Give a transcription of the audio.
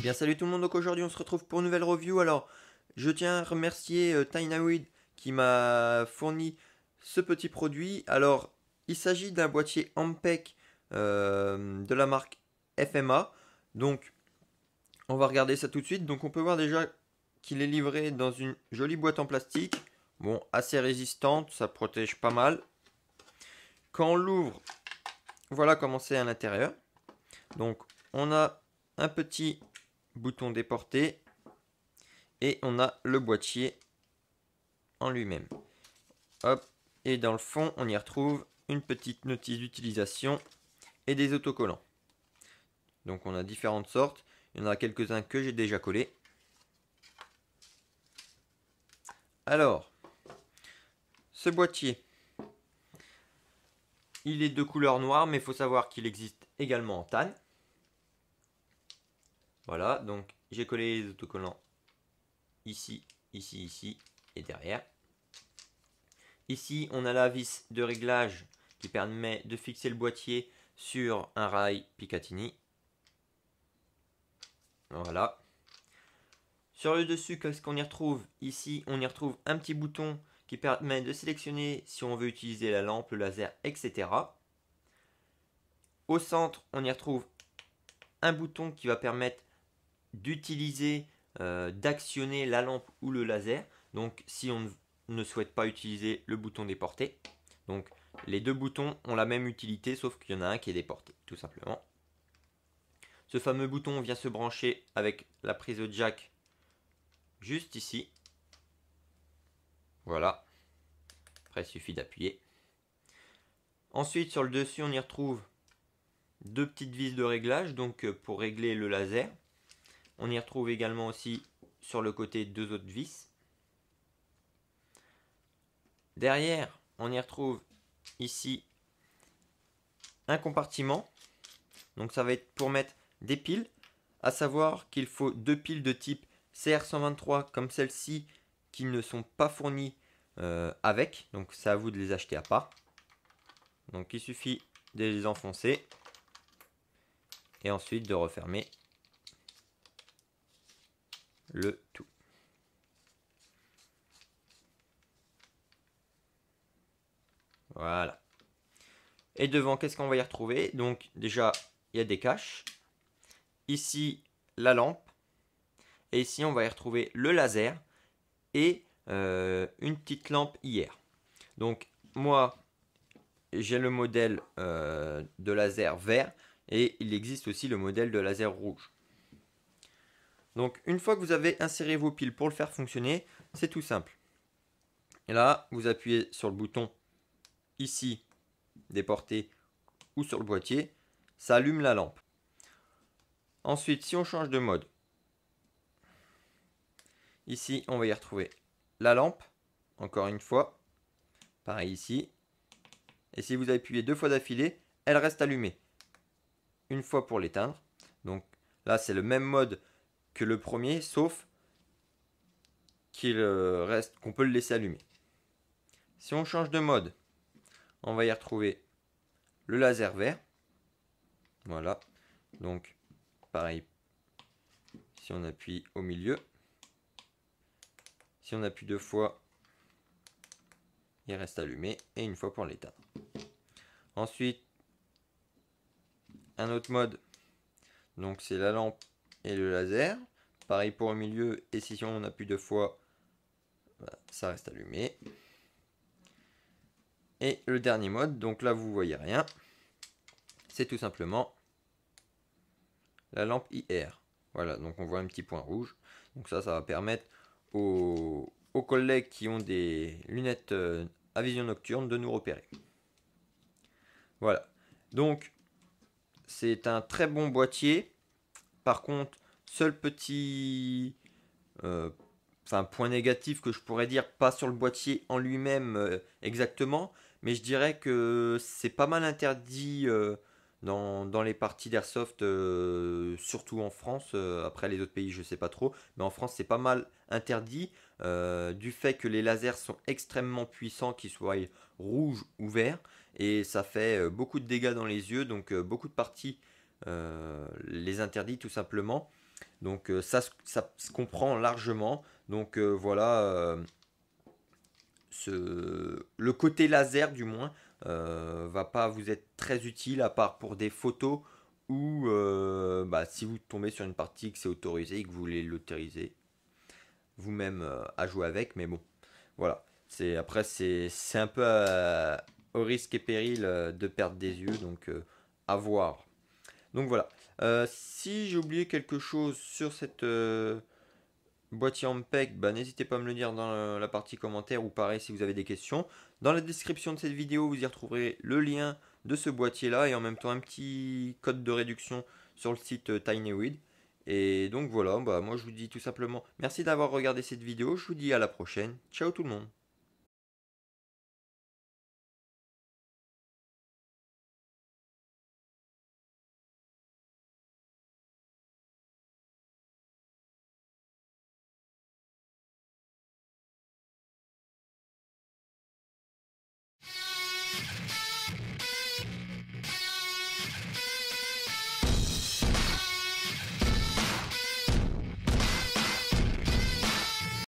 Bien salut tout le monde, donc aujourd'hui on se retrouve pour une nouvelle review. Alors je tiens à remercier Tynaweed qui m'a fourni ce petit produit. Alors il s'agit d'un boîtier Ampec de la marque FMA. Donc on va regarder ça tout de suite. Donc on peut voir déjà qu'il est livré dans une jolie boîte en plastique. Bon, assez résistante, ça protège pas mal. Quand on l'ouvre, voilà comment c'est à l'intérieur. Donc on a un petit bouton déporté et on a le boîtier en lui-même. Hop, et dans le fond, on y retrouve une petite notice d'utilisation et des autocollants. Donc on a différentes sortes. Il y en a quelques-uns que j'ai déjà collés. Alors, ce boîtier, il est de couleur noire, mais il faut savoir qu'il existe également en tan. Voilà, donc j'ai collé les autocollants ici, ici, ici et derrière. Ici, on a la vis de réglage qui permet de fixer le boîtier sur un rail Picatinny. Voilà. Sur le dessus, qu'est-ce qu'on y retrouve? Ici, on y retrouve un petit bouton qui permet de sélectionner si on veut utiliser la lampe, le laser, etc. Au centre, on y retrouve un bouton qui va permettre d'utiliser, d'actionner la lampe ou le laser. Donc, si on ne souhaite pas utiliser le bouton déporté. Donc, les deux boutons ont la même utilité, sauf qu'il y en a un qui est déporté, tout simplement. Ce fameux bouton vient se brancher avec la prise de jack juste ici. Voilà. Après, il suffit d'appuyer. Ensuite, sur le dessus, on y retrouve deux petites vis de réglage, donc pour régler le laser. On y retrouve également aussi sur le côté deux autres vis. Derrière, on y retrouve ici un compartiment. Donc ça va être pour mettre des piles. À savoir qu'il faut deux piles de type CR123 comme celle-ci qui ne sont pas fournies avec. Donc c'est à vous de les acheter à part. Donc il suffit de les enfoncer et ensuite de refermer le tout. Voilà. Et devant, qu'est-ce qu'on va y retrouver? Donc déjà, il y a des caches. Ici, la lampe. Et ici, on va y retrouver le laser et une petite lampe IR. Donc moi, j'ai le modèle de laser vert et il existe aussi le modèle de laser rouge. Donc une fois que vous avez inséré vos piles pour le faire fonctionner, c'est tout simple. Et là, vous appuyez sur le bouton ici, déporté, ou sur le boîtier, ça allume la lampe. Ensuite, si on change de mode, ici, on va y retrouver la lampe, encore une fois, pareil ici. Et si vous appuyez deux fois d'affilée, elle reste allumée. Une fois pour l'éteindre. Donc là, c'est le même mode que le premier, sauf qu'on peut le laisser allumer. Si on change de mode, on va y retrouver le laser vert. Voilà. Donc, pareil, si on appuie au milieu, si on appuie deux fois, il reste allumé, et une fois pour l'éteindre. Ensuite, un autre mode, donc c'est la lampe et le laser. Pareil pour au milieu, et si on appuie deux fois, ça reste allumé. Et le dernier mode, donc là vous voyez rien, c'est tout simplement la lampe IR. Voilà, donc on voit un petit point rouge. Donc ça va permettre aux collègues qui ont des lunettes à vision nocturne de nous repérer. Voilà, donc c'est un très bon boîtier. Par contre, seul petit point négatif que je pourrais dire, pas sur le boîtier en lui-même exactement, mais je dirais que c'est pas mal interdit dans les parties d'airsoft, surtout en France. Après les autres pays, je sais pas trop, mais en France, c'est pas mal interdit du fait que les lasers sont extrêmement puissants, qu'ils soient rouges ou verts, et ça fait beaucoup de dégâts dans les yeux, donc beaucoup de parties les interdit tout simplement. Donc ça se comprend largement. Donc voilà, le côté laser du moins va pas vous être très utile à part pour des photos ou bah, si vous tombez sur une partie que c'est autorisé et que vous voulez l'autoriser vous-même à jouer avec. Mais bon, voilà. Après c'est un peu au risque et péril de perdre des yeux, donc à voir. Donc voilà. Si j'ai oublié quelque chose sur cette boîtier Ampeg, bah, n'hésitez pas à me le dire dans la partie commentaire ou pareil si vous avez des questions. Dans la description de cette vidéo, vous y retrouverez le lien de ce boîtier là et en même temps un petit code de réduction sur le site TinyWid. Et donc voilà, bah, moi je vous dis tout simplement merci d'avoir regardé cette vidéo, je vous dis à la prochaine. Ciao tout le monde.